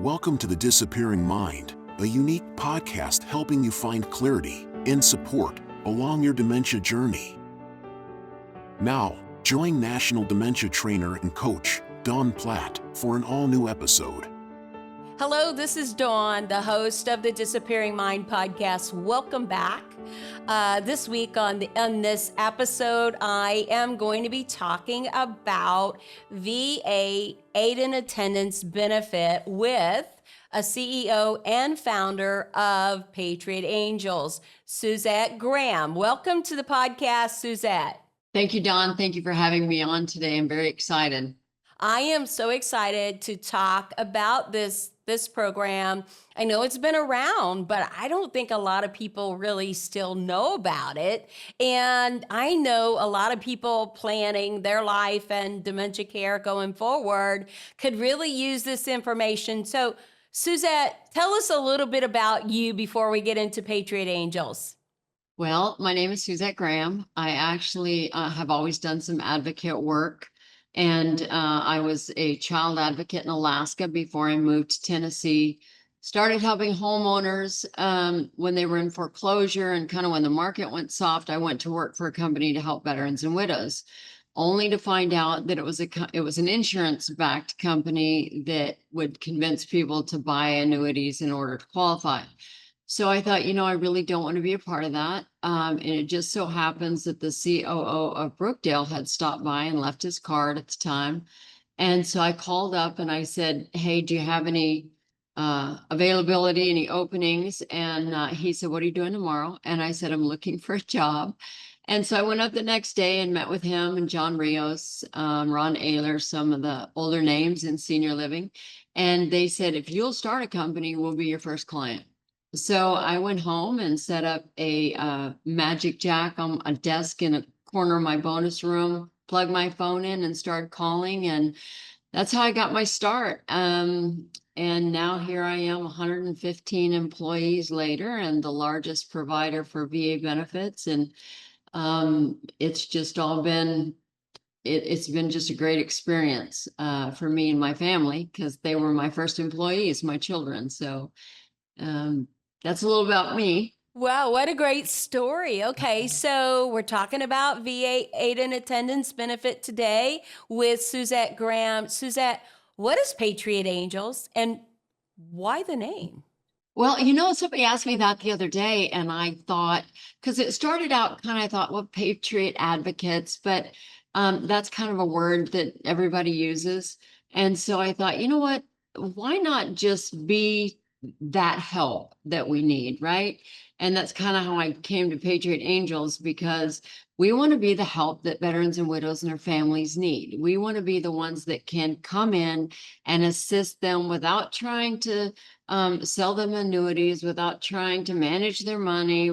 Welcome to The Disappearing Mind, a unique podcast helping you find clarity and support along your dementia journey. Now, join National Dementia Trainer and Coach, Dawn Platt, for an all-new episode. Hello, this is Dawn, the host of the Disappearing Mind podcast. Welcome back. This week on this episode, I am going to be talking about VA aid and attendance benefit with a CEO and founder of Patriot Angels, Suzette Graham. Welcome to the podcast, Suzette. Thank you, Dawn. Thank you for having me on today. I'm very excited. I am so excited to talk about this program. I know it's been around, but I don't think a lot of people really still know about it. And I know a lot of people planning their life and dementia care going forward could really use this information. So, Suzette, tell us a little bit about you before we get into Patriot Angels. Well, my name is Suzette Graham. I actually have always done some advocate work. And I was a child advocate in Alaska before I moved to Tennessee. Started helping homeowners when they were in foreclosure, and kind of when the market went soft, I went to work for a company to help veterans and widows, only to find out that it was an insurance-backed company that would convince people to buy annuities in order to qualify. So I thought, I really don't want to be a part of that. And it just so happens that the COO of Brookdale had stopped by and left his card at the time. And so I called up and I said, hey, do you have any availability, any openings? And he said, what are you doing tomorrow? And I said, I'm looking for a job. And so I went up the next day and met with him and John Rios, Ron Ayler, some of the older names in senior living. And they said, if you'll start a company, we'll be your first client. So I went home and set up a magic jack on a desk in a corner of my bonus room, plugged my phone in and started calling. And that's how I got my start. And now here I am, 115 employees later, and the largest provider for VA benefits. And it's just all been, it's been just a great experience for me and my family, because they were my first employees, my children. So that's a little about me. Wow, what a great story. Okay, so we're talking about VA aid and attendance benefit today with Suzette Graham. Suzette, what is Patriot Angels and why the name? Well, somebody asked me that the other day, and I thought, because it started out I thought, well, Patriot Advocates, but that's kind of a word that everybody uses. And so I thought, you know what, why not just be that help that we need, right? And that's kind of how I came to Patriot Angels, because we want to be the help that veterans and widows and their families need. We want to be the ones that can come in and assist them without trying to sell them annuities, without trying to manage their money,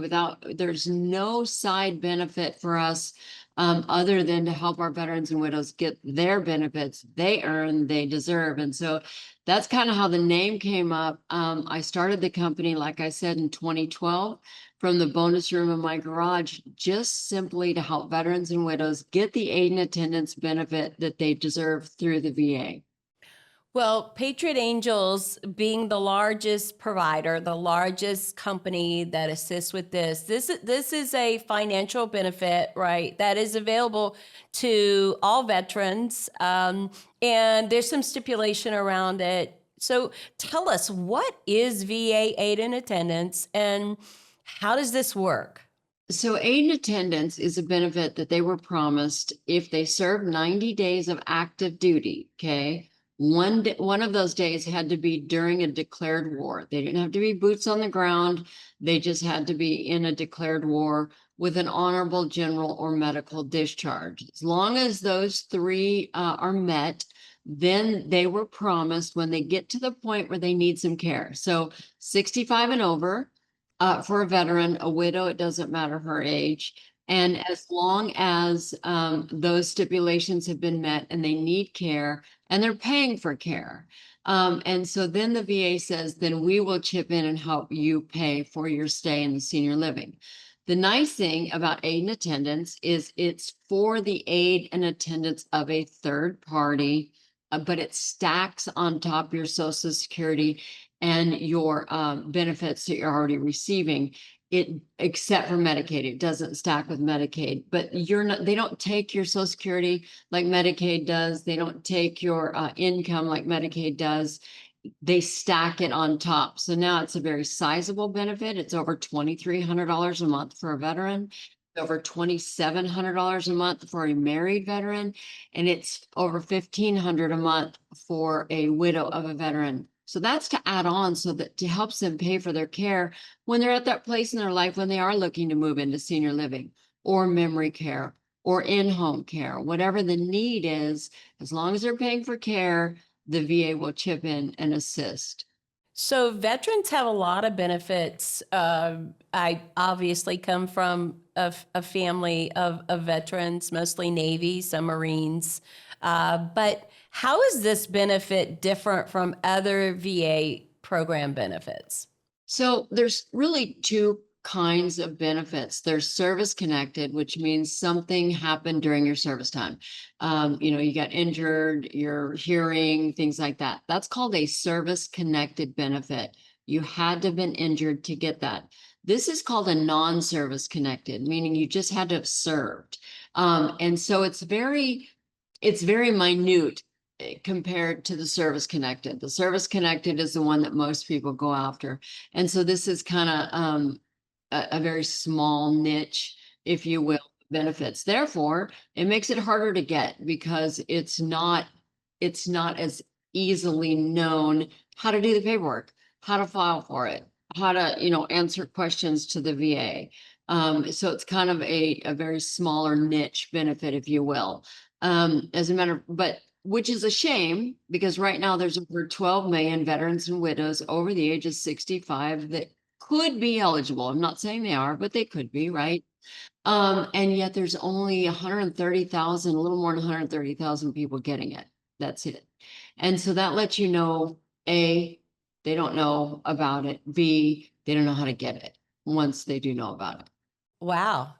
there's no side benefit for us other than to help our veterans and widows get their benefits they earn, they deserve. And so that's kind of how the name came up. I started the company, like I said, in 2012 from the bonus room in my garage, just simply to help veterans and widows get the aid and attendance benefit that they deserve through the VA. Well, Patriot Angels being the largest provider, the largest company that assists with this is a financial benefit, right? That is available to all veterans, and there's some stipulation around it. So tell us, what is VA aid and attendance, and how does this work? So aid and attendance is a benefit that they were promised if they served 90 days of active duty, okay? One of those days had to be during a declared war. They didn't have to be boots on the ground. They just had to be in a declared war with an honorable general or medical discharge. As long as those three are met, then they were promised when they get to the point where they need some care. So 65 and over for a veteran, a widow, it doesn't matter her age. And as long as those stipulations have been met and they need care and they're paying for care. And so then the VA says, then we will chip in and help you pay for your stay in the senior living. The nice thing about aid and attendance is it's for the aid and attendance of a third party but it stacks on top of your Social Security and your benefits that you're already receiving. Except for Medicaid, it doesn't stack with Medicaid, but they don't take your Social Security like Medicaid does. They don't take your income like Medicaid does. They stack it on top. So now it's a very sizable benefit. It's over $2,300 a month for a veteran, over $2,700 a month for a married veteran, and it's over $1,500 a month for a widow of a veteran. So that's to add on so that to help them pay for their care when they're at that place in their life when they are looking to move into senior living or memory care or in-home care, whatever the need is, as long as they're paying for care, the VA will chip in and assist. So veterans have a lot of benefits. I obviously come from a family of veterans, mostly Navy, some Marines. But how is this benefit different from other VA program benefits? So there's really two kinds of benefits. There's service connected, which means something happened during your service time. You got injured, your hearing, things like that. That's called a service connected benefit. You had to have been injured to get that. This is called a non-service connected, meaning you just had to have served. And so it's very minute compared to the service connected. The service connected is the one that most people go after. And so this is kind of a very small niche, if you will, benefits. Therefore, it makes it harder to get because it's not as easily known how to do the paperwork, how to file for it, how to, answer questions to the VA. So it's kind of a very smaller niche benefit, if you will. Which is a shame because right now there's over 12 million veterans and widows over the age of 65 that could be eligible. I'm not saying they are, but they could be, right? And yet there's only 130,000, a little more than 130,000 people getting it. That's it. And so that lets you know, A, they don't know about it. B, they don't know how to get it once they do know about it. Wow.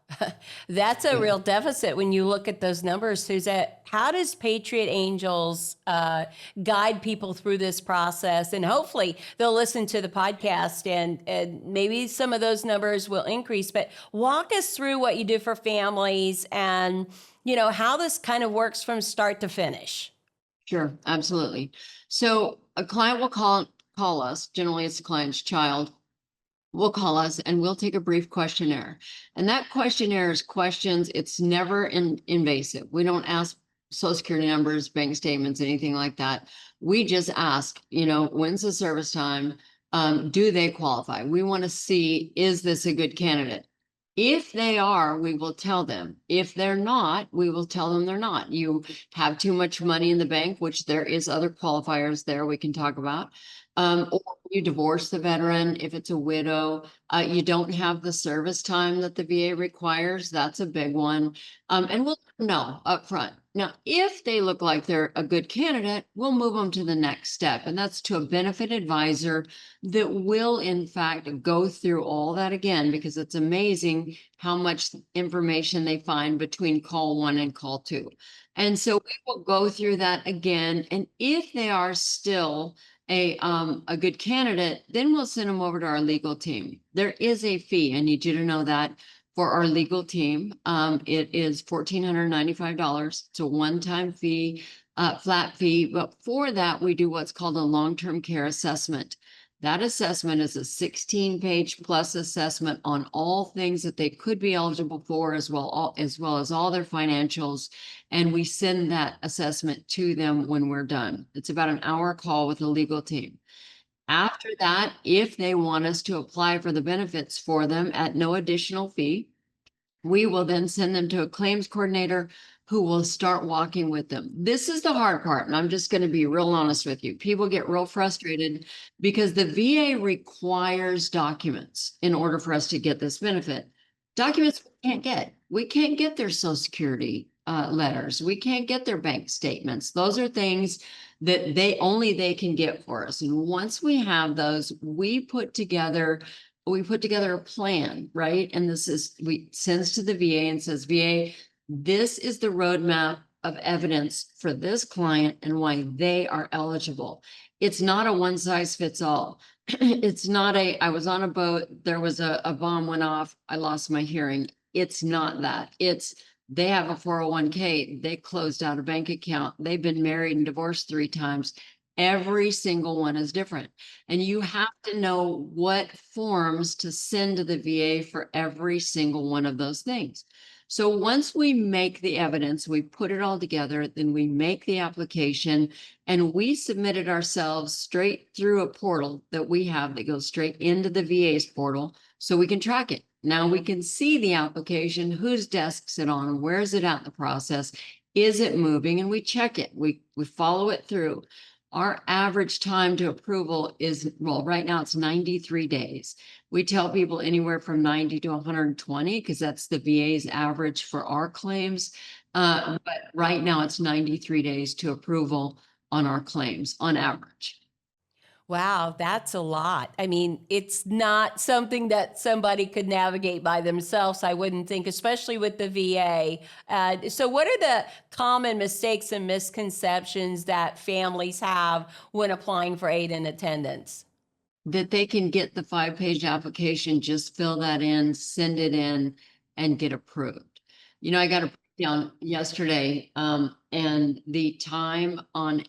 That's a real deficit when you look at those numbers, Suzette. How does Patriot Angels guide people through this process? And hopefully they'll listen to the podcast and maybe some of those numbers will increase. But walk us through what you do for families and, how this kind of works from start to finish. Sure, absolutely. So a client will call us, generally it's the client's child, will call us and we'll take a brief questionnaire. And that questionnaire is questions, it's never invasive. We don't ask Social Security numbers, bank statements, anything like that. We just ask, when's the service time? Do they qualify? We want to see, is this a good candidate? If they are, we will tell them. If they're not, we will tell them they're not. You have too much money in the bank, which there is other qualifiers there we can talk about. Or you divorce the veteran if it's a widow. You don't have the service time that the VA requires. That's a big one. And we'll know up front. Now, if they look like they're a good candidate, we'll move them to the next step. And that's to a benefit advisor that will, in fact, go through all that again, because it's amazing how much information they find between call 1 and call 2. And so we will go through that again. And if they are still a good candidate, then we'll send them over to our legal team. There is a fee. I need you to know that for our legal team. It is $1,495. It's a one-time fee, flat fee. But for that, we do what's called a long-term care assessment. That assessment is a 16-page plus assessment on all things that they could be eligible for, as well as all their financials. And we send that assessment to them when we're done. It's about an hour call with the legal team. After that, if they want us to apply for the benefits for them at no additional fee, we will then send them to a claims coordinator who will start walking with them. This is the hard part, and I'm just going to be real honest with you. People get real frustrated because the VA requires documents in order for us to get this benefit. Documents we can't get. We can't get their Social Security letters. We can't get their bank statements. Those are things that they can get for us. And once we have those, we put together a plan, right? And we sends to the VA and says, VA, this is the roadmap of evidence for this client and why they are eligible. It's not a one size fits all. It's not I was on a boat, there was a bomb went off, I lost my hearing. It's not that. It's they have a 401k, they closed out a bank account, they've been married and divorced 3 times. Every single one is different. And you have to know what forms to send to the VA for every single one of those things. So once we make the evidence, we put it all together, then we make the application, and we submit it ourselves straight through a portal that we have that goes straight into the VA's portal so we can track it. Now we can see the application, whose desk's it on, where is it at in the process, is it moving, and we check it. We follow it through. Our average time to approval is, well, right now it's 93 days. We tell people anywhere from 90 to 120 because that's the VA's average for our claims. But right now it's 93 days to approval on our claims on average. Wow, that's a lot. I mean, it's not something that somebody could navigate by themselves, I wouldn't think, especially with the VA. So, what are the common mistakes and misconceptions that families have when applying for aid and attendance? That they can get the 5-page application, just fill that in, send it in, and get approved. You know, I got a breakdown yesterday, and the time on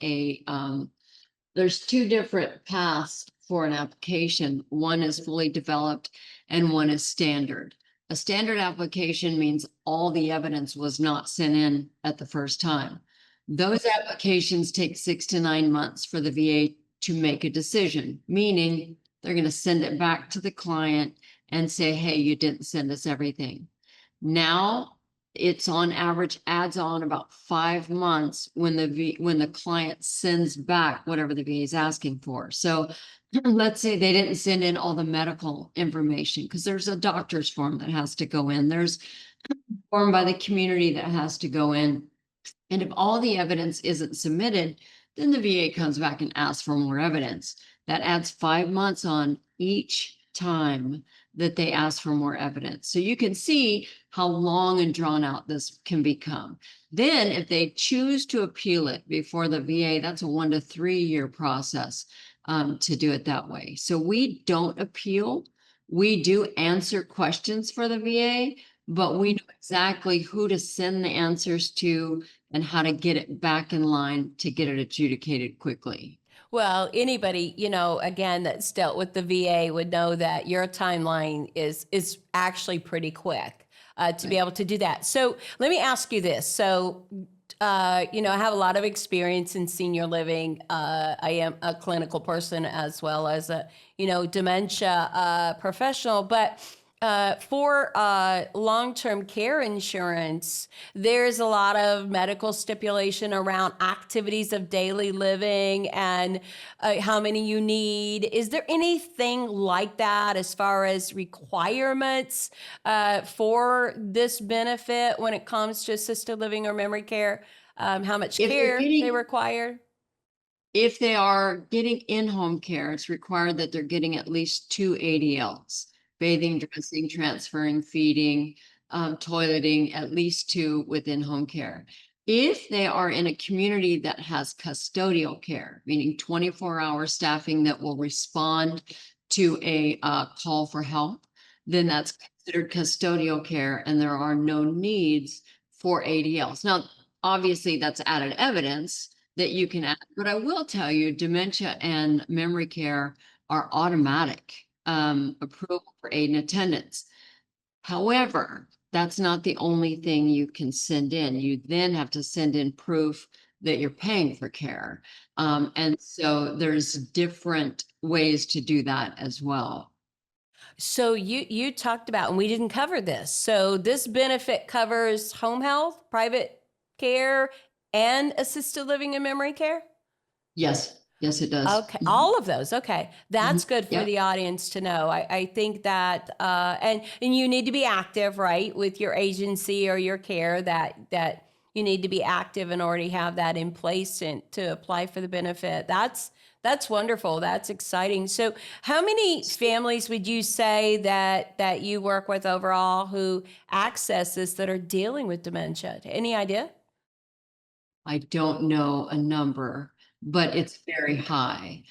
there's 2 different paths for an application. One is fully developed and one is standard. A standard application means all the evidence was not sent in at the first time. Those applications take 6 to 9 months for the VA to make a decision, meaning they're going to send it back to the client and say, hey, you didn't send us everything. Now it's on average adds on about 5 months when the client sends back whatever the VA is asking for. So let's say they didn't send in all the medical information because there's a doctor's form that has to go in. There's a form by the community that has to go in. And if all the evidence isn't submitted, then the VA comes back and asks for more evidence. That adds 5 months on each time that they ask for more evidence. So you can see how long and drawn out this can become. Then if they choose to appeal it before the VA, that's a 1 to 3 year process to do it that way. So we don't appeal. We do answer questions for the VA, but we know exactly who to send the answers to and how to get it back in line to get it adjudicated quickly. Well, anybody, again, that's dealt with the VA would know that your timeline is actually pretty quick to be able to do that. So let me ask you this. So, I have a lot of experience in senior living. I am a clinical person as well as a, dementia professional, but for long-term care insurance, there's a lot of medical stipulation around activities of daily living and how many you need. Is there anything like that as far as requirements for this benefit when it comes to assisted living or memory care? How much care they require? If they are getting in-home care, it's required that they're getting at least 2 ADLs. Bathing, dressing, transferring, feeding, toileting, at least 2 within home care. If they are in a community that has custodial care, meaning 24-hour staffing that will respond to a call for help, then that's considered custodial care and there are no needs for ADLs. Now, obviously that's added evidence that you can add, but I will tell you dementia and memory care are automatic approval for aid and attendance. However, that's not the only thing you can send in. You then have to send in proof that you're paying for care. And so there's different ways to do that as well. So you talked about, and we didn't cover this. So this benefit covers home health, private care, and assisted living and memory care? Yes. Yes, it does. Okay, all of those. Okay, that's good for Yep. the audience to know. I think that, and you need to be active, right, with your agency or your care. That you need to be active and already have that in place and to apply for the benefit. That's wonderful. That's exciting. So, how many families would you say that you work with overall who access this that are dealing with dementia? Any idea? I don't know a number, but it's very high.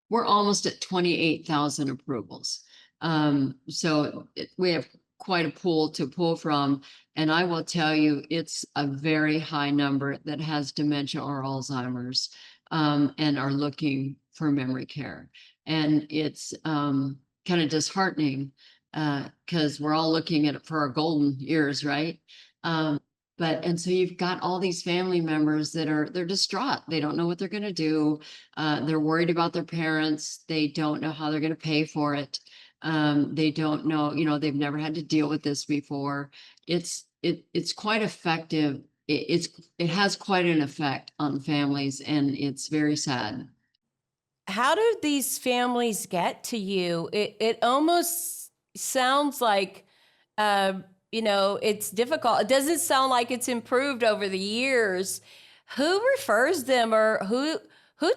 We're almost at 28,000 approvals. We have quite a pool to pull from. And I will tell you, it's a very high number that has dementia or Alzheimer's, and are looking for memory care. And it's kind of disheartening, because we're all looking at it for our golden years, right? Um, and so you've got all these family members they're distraught. They don't know what they're going to do. They're worried about their parents. They don't know how they're going to pay for it. They don't know, they've never had to deal with this before. It's quite effective. It has quite an effect on families, and it's very sad. How do these families get to you? It almost sounds like, it's difficult. It doesn't sound like it's improved over the years. Who refers them, or who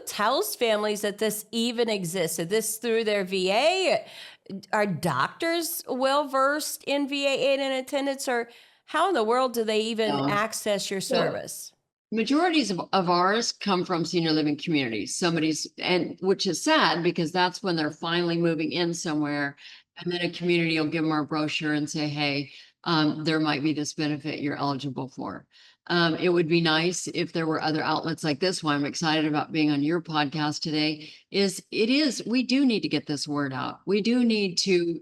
tells families that this even exists? Is this through their VA? Are doctors well versed in VA aid and attendance, or how in the world do they even access your service? Majorities of ours come from senior living communities. Which is sad, because that's when they're finally moving in somewhere. And then a community will give them our brochure and say, hey, there might be this benefit you're eligible for. It would be nice if there were other outlets like this one. I'm excited about being on your podcast today. We do need to get this word out. We do need to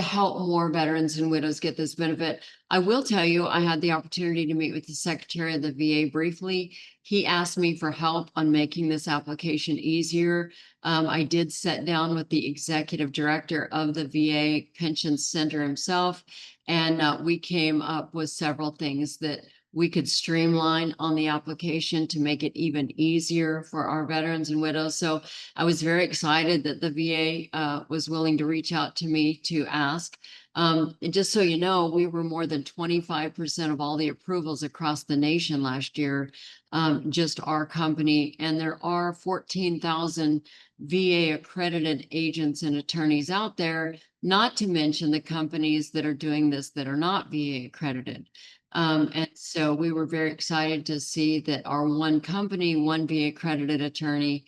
help more veterans and widows get this benefit. I will tell you, I had the opportunity to meet with the Secretary of the VA briefly. He asked me for help on making this application easier. I did sit down with the executive director of the VA Pension Center himself, and we came up with several things that we could streamline on the application to make it even easier for our veterans and widows. So I was very excited that the VA was willing to reach out to me to ask. And just so you know, we were more than 25% of all the approvals across the nation last year, just our company. And there are 14,000 VA accredited agents and attorneys out there, not to mention the companies that are doing this that are not VA accredited. And so we were very excited to see that our one company, one VA accredited attorney,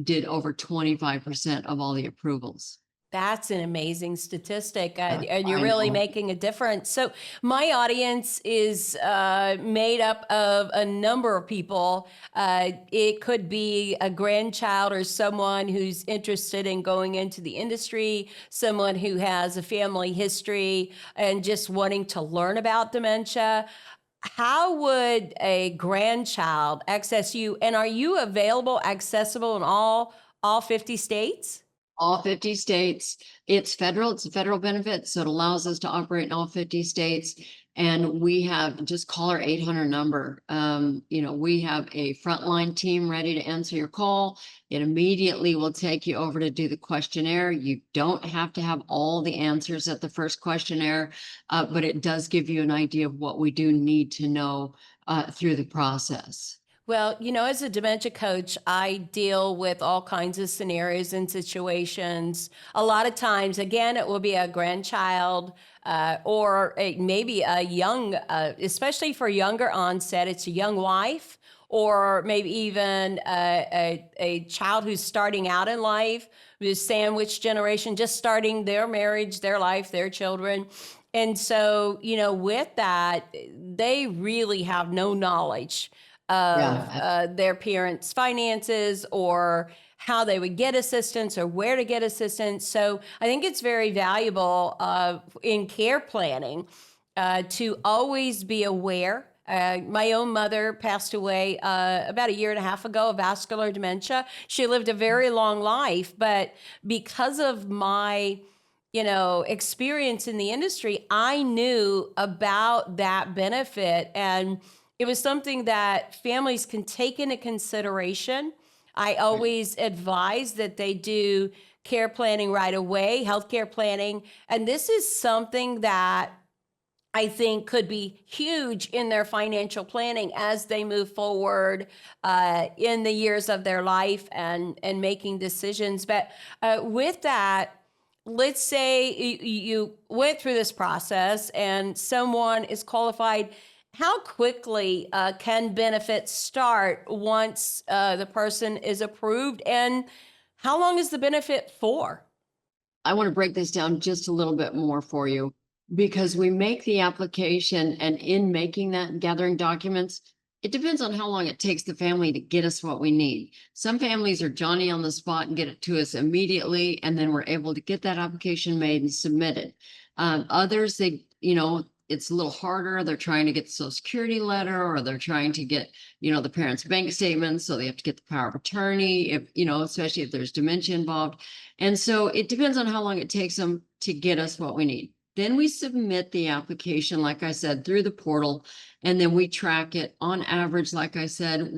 did over 25% of all the approvals. That's an amazing statistic, and you're I really know. making a difference. So, my audience is made up of a number of people. It could be a grandchild or someone who's interested in going into the industry, someone who has a family history and just wanting to learn about dementia. How would a grandchild access you? And are you accessible in all 50 states? All 50 states. It's a federal benefit, so it allows us to operate in all 50 states. And we have, just call our 800 number. We have a frontline team ready to answer your call. It immediately will take you over to do the questionnaire. You don't have to have all the answers at the first questionnaire, but it does give you an idea of what we do need to know through the process. Well, as a dementia coach, I deal with all kinds of scenarios and situations. A lot of times, again, it will be a grandchild, or maybe a young, especially for younger onset, it's a young wife, or maybe even a child who's starting out in life, who's sandwich generation, just starting their marriage, their life, their children. And so, with that, they really have no knowledge of their parents' finances, or how they would get assistance, or where to get assistance. So I think it's very valuable in care planning to always be aware. My own mother passed away about a year and a half ago of vascular dementia. She lived a very long life, but because of my experience in the industry, I knew about that benefit, and it was something that families can take into consideration. I always advise that they do care planning right away, healthcare planning. And this is something that I think could be huge in their financial planning as they move forward in the years of their life and making decisions. But with that, let's say you went through this process and someone is qualified. How quickly can benefits start once the person is approved? And how long is the benefit for? I want to break this down just a little bit more for you because we make the application, and in making that and gathering documents, it depends on how long it takes the family to get us what we need. Some families are Johnny on the spot and get it to us immediately, and then we're able to get that application made and submitted. Others, it's a little harder. They're trying to get the Social Security letter, or they're trying to get, the parents' bank statements. So they have to get the power of attorney, especially if there's dementia involved. And so it depends on how long it takes them to get us what we need. Then we submit the application, like I said, through the portal, and then we track it on average. Like I said,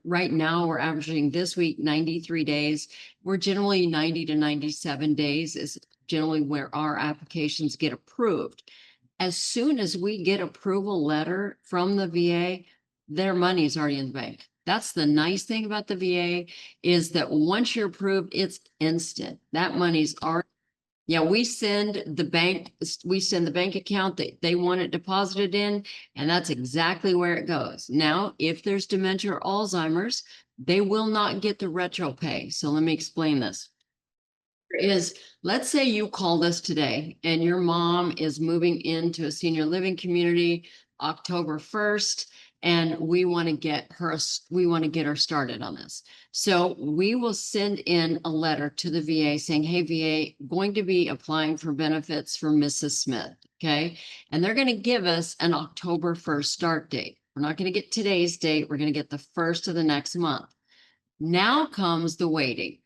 right now we're averaging this week 93 days. We're generally 90 to 97 days is generally where our applications get approved. As soon as we get approval letter from the VA, their money is already in the bank. That's the nice thing about the VA, is that once you're approved, it's instant. That money's already. Yeah, we send the bank account that they want it deposited in, and that's exactly where it goes. Now, if there's dementia or Alzheimer's, they will not get the retro pay. So let me explain this. Let's say you called us today and your mom is moving into a senior living community October 1st, and we want to get her started on this. So we will send in a letter to the VA saying, hey, VA, going to be applying for benefits for Mrs. Smith. Okay. And they're going to give us an October 1st start date. We're not going to get today's date. We're going to get the first of the next month. Now comes the waiting.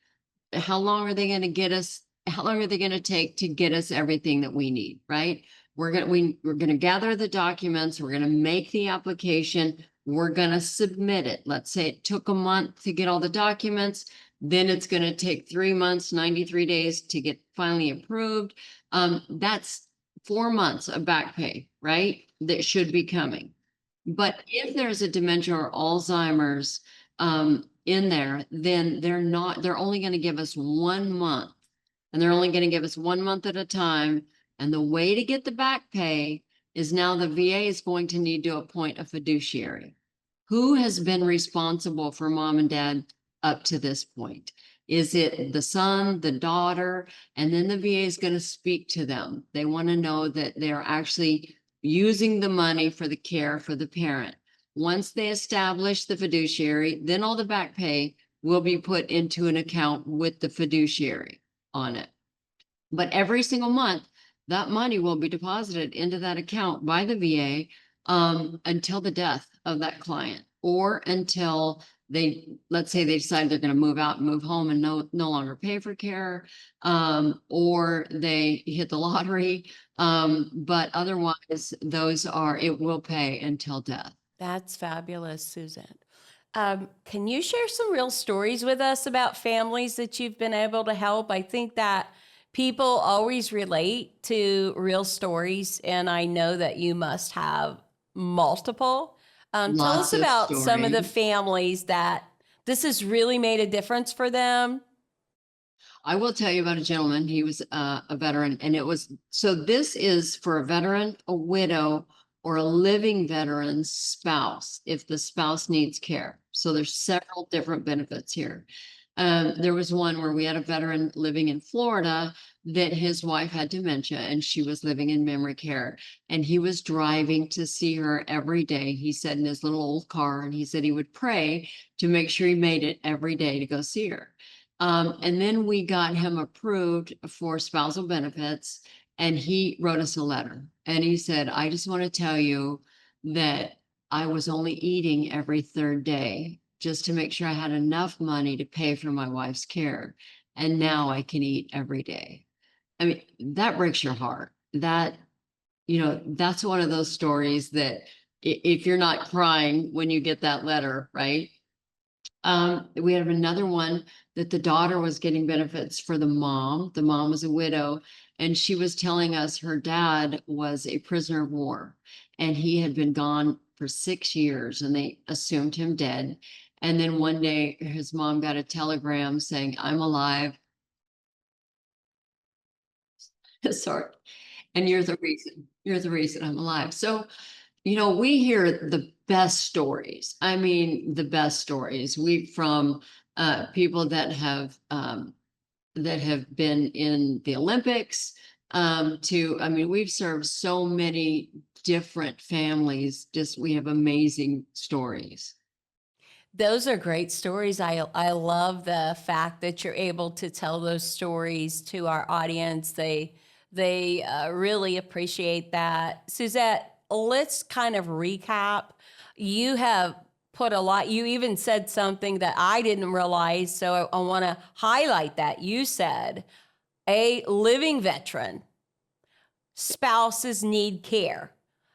How long are they going to get us? How long are they going to take to get us everything that we need, right? We're going to gather the documents. We're going to make the application. We're going to submit it. Let's say it took a month to get all the documents. Then it's going to take 3 months, 93 days to get finally approved. That's 4 months of back pay, right? That should be coming. But if there's a dementia or Alzheimer's, in there, then they're only going to give us 1 month, and they're only going to give us 1 month at a time. And the way to get the back pay is now the VA is going to need to appoint a fiduciary. Who has been responsible for mom and dad up to this point? Is it the son, the daughter? And then the VA is going to speak to them. They want to know that they're actually using the money for the care for the parent. Once they establish the fiduciary, then all the back pay will be put into an account with the fiduciary on it. But every single month, that money will be deposited into that account by the VA until the death of that client, or until let's say they decide they're going to move out and move home and no longer pay for care, or they hit the lottery. But otherwise, it will pay until death. That's fabulous, Suzette. Can you share some real stories with us about families that you've been able to help? I think that people always relate to real stories, and I know that you must have multiple. Tell us Lots of about some of the stories. families that this has really made a difference for them. I will tell you about a gentleman. He was a veteran, and this is for a veteran, a widow, or a living veteran's spouse, if the spouse needs care. So there's several different benefits here. There was one where we had a veteran living in Florida that his wife had dementia and she was living in memory care, and he was driving to see her every day. He said in his little old car, and he said he would pray to make sure he made it every day to go see her. And then we got him approved for spousal benefits, and he wrote us a letter, and he said, I just want to tell you that I was only eating every third day just to make sure I had enough money to pay for my wife's care. And now I can eat every day. I mean, that breaks your heart. That's one of those stories that if you're not crying when you get that letter, right? We have another one that the daughter was getting benefits for the mom. The mom was a widow, and she was telling us her dad was a prisoner of war, and he had been gone for 6 years, and they assumed him dead. And then one day his mom got a telegram saying, I'm alive. Sorry. And you're the reason I'm alive. So, we hear the best stories. I mean, the best stories. From people that have been in the Olympics, I mean, we've served so many different families. Just, we have amazing stories. Those are great stories. I love the fact that you're able to tell those stories to our audience. They really appreciate that. Suzette, let's kind of recap. You have put a lot. You even said something that I didn't realize, so I want to highlight that. You said a living veteran spouses need care,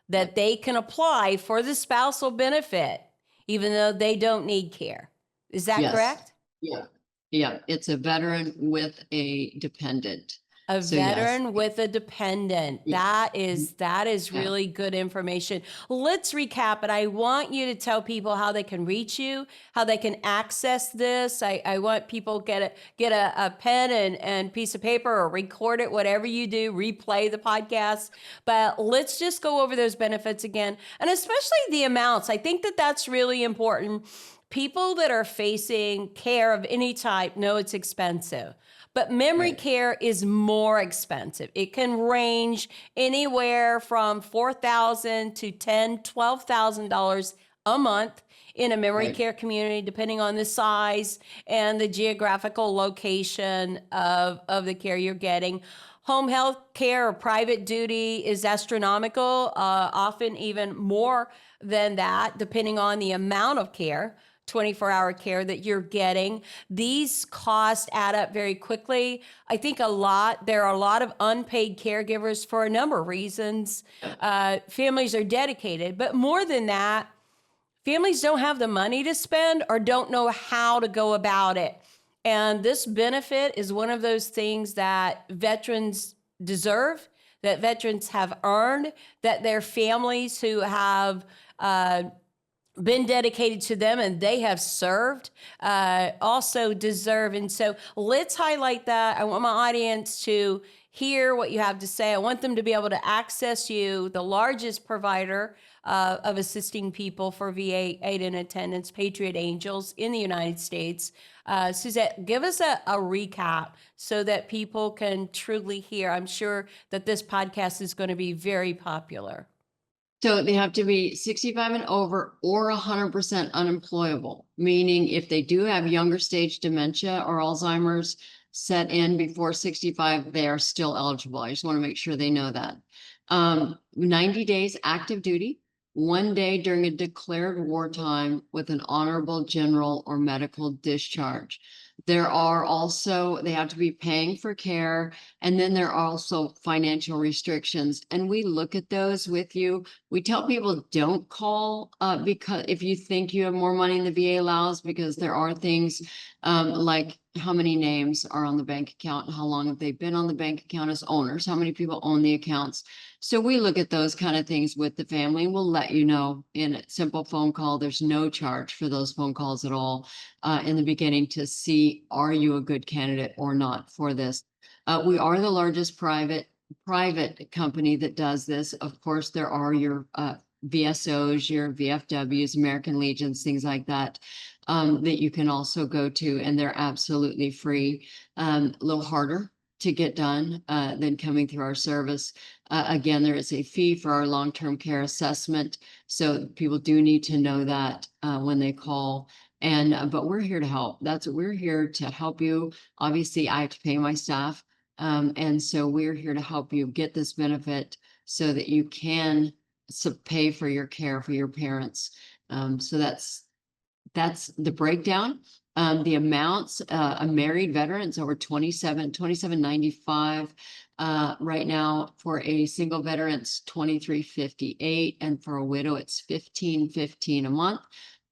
that they can apply for the spousal benefit even though they don't need care. Is that Yes. correct? Yeah. Yeah. It's a veteran with a dependent. A So yes. veteran with a dependent. Yeah. That is Yeah. really good information. Let's recap it. I want you to tell people how they can reach you, how they can access this. I want people get a pen and piece of paper, or record it, whatever you do, replay the podcast. But let's just go over those benefits again, and especially the amounts. I think that that's really important. People that are facing care of any type know it's expensive. But memory care is more expensive. It can range anywhere from $4,000 to $10,000, $12,000 a month in a memory care community, depending on the size and the geographical location of the care you're getting. Home health care or private duty is astronomical, often even more than that, depending on the amount of care. 24-hour care that you're getting. These costs add up very quickly. I think there are a lot of unpaid caregivers for a number of reasons. Families are dedicated, but more than that, families don't have the money to spend or don't know how to go about it. And this benefit is one of those things that veterans deserve, that veterans have earned, that their families who have been dedicated to them and they have served also deserve. And so let's highlight that. I want my audience to hear what you have to say. I want them to be able to access you, the largest provider of assisting people for VA aid and attendance, Patriot Angels in the United States. Suzette, give us a recap so that people can truly hear. I'm sure that this podcast is going to be very popular. So they have to be 65 and over or 100% unemployable, meaning if they do have younger stage dementia or Alzheimer's set in before 65, they are still eligible. I just want to make sure they know that. 90 days active duty, 1 day during a declared wartime with an honorable general or medical discharge. They have to be paying for care. And then there are also financial restrictions. And we look at those with you. We tell people don't call because if you think you have more money than the VA allows, because there are things like how many names are on the bank account and how long have they been on the bank account as owners, how many people own the accounts. So we look at those kind of things with the family, and we'll let you know in a simple phone call. There's no charge for those phone calls at all in the beginning to see, are you a good candidate or not for this? We are the largest private company that does this. Of course, there are your VSOs, your VFWs, American Legions, things like that, that you can also go to, and they're absolutely free. A little harder to get done than coming through our service. Again, there is a fee for our long-term care assessment. So people do need to know that when they call. And but we're here to help. We're here to help you. Obviously, I have to pay my staff. And so we're here to help you get this benefit so that you can pay for your care for your parents. So that's the breakdown. The amounts, a married veteran is over $27.95. Right now for a single veteran, it's $23.58. And for a widow, it's $15.15 a month.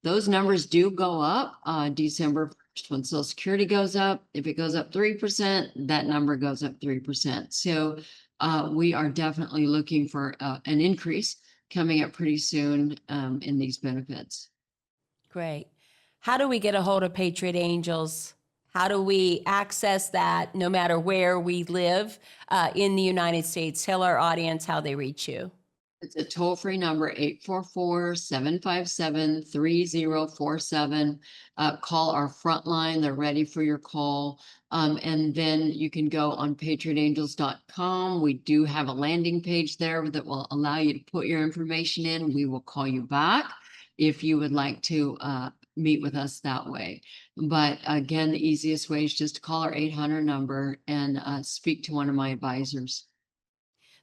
Those numbers do go up December 1st when Social Security goes up. If it goes up 3%, that number goes up 3%. So we are definitely looking for an increase coming up pretty soon in these benefits. Great. How do we get a hold of Patriot Angels? How do we access that no matter where we live in the United States? Tell our audience how they reach you. It's a toll-free number, 844-757-3047. Call our front line. They're ready for your call. And then you can go on patriotangels.com. We do have a landing page there that will allow you to put your information in. We will call you back if you would like to meet with us that way. But again, the easiest way is just to call our 800 number and speak to one of my advisors.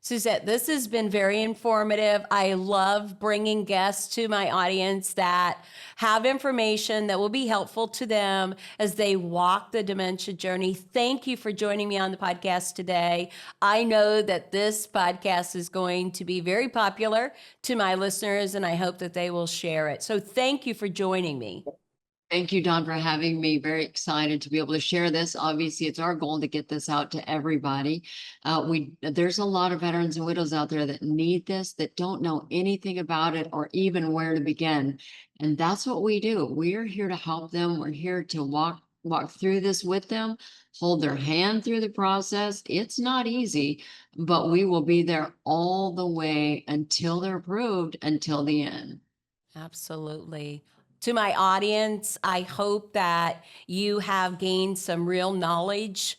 Suzette, this has been very informative. I love bringing guests to my audience that have information that will be helpful to them as they walk the dementia journey. Thank you for joining me on the podcast today. I know that this podcast is going to be very popular to my listeners, and I hope that they will share it. So thank you for joining me. Thank you, Dawn, for having me. Very excited to be able to share this. Obviously, it's our goal to get this out to everybody. There's a lot of veterans and widows out there that need this, that don't know anything about it or even where to begin. And that's what we do. We are here to help them. We're here to walk through this with them, hold their hand through the process. It's not easy, but we will be there all the way until they're approved, until the end. Absolutely. To my audience, I hope that you have gained some real knowledge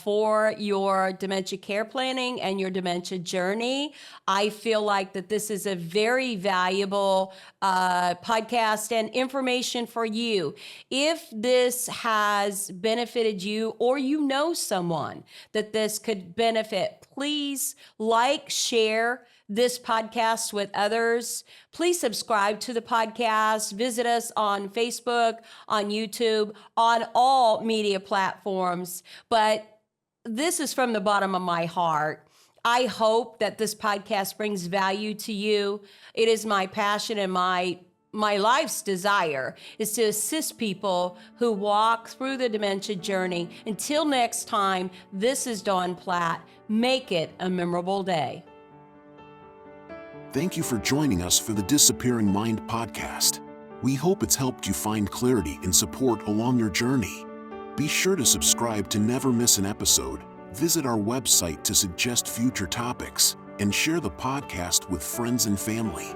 for your dementia care planning and your dementia journey. I feel like that this is a very valuable podcast and information for you. If this has benefited you or you know someone that this could benefit, please like, share this podcast with others. Please subscribe to the podcast. Visit us on Facebook, on YouTube, on all media platforms. But this is from the bottom of my heart. I hope that this podcast brings value to you. It is my passion and my life's desire is to assist people who walk through the dementia journey. Until next time, this is Dawn Platt. Make it a memorable day. Thank you for joining us for the Disappearing Mind podcast. We hope it's helped you find clarity and support along your journey. Be sure to subscribe to never miss an episode, visit our website to suggest future topics, and share the podcast with friends and family.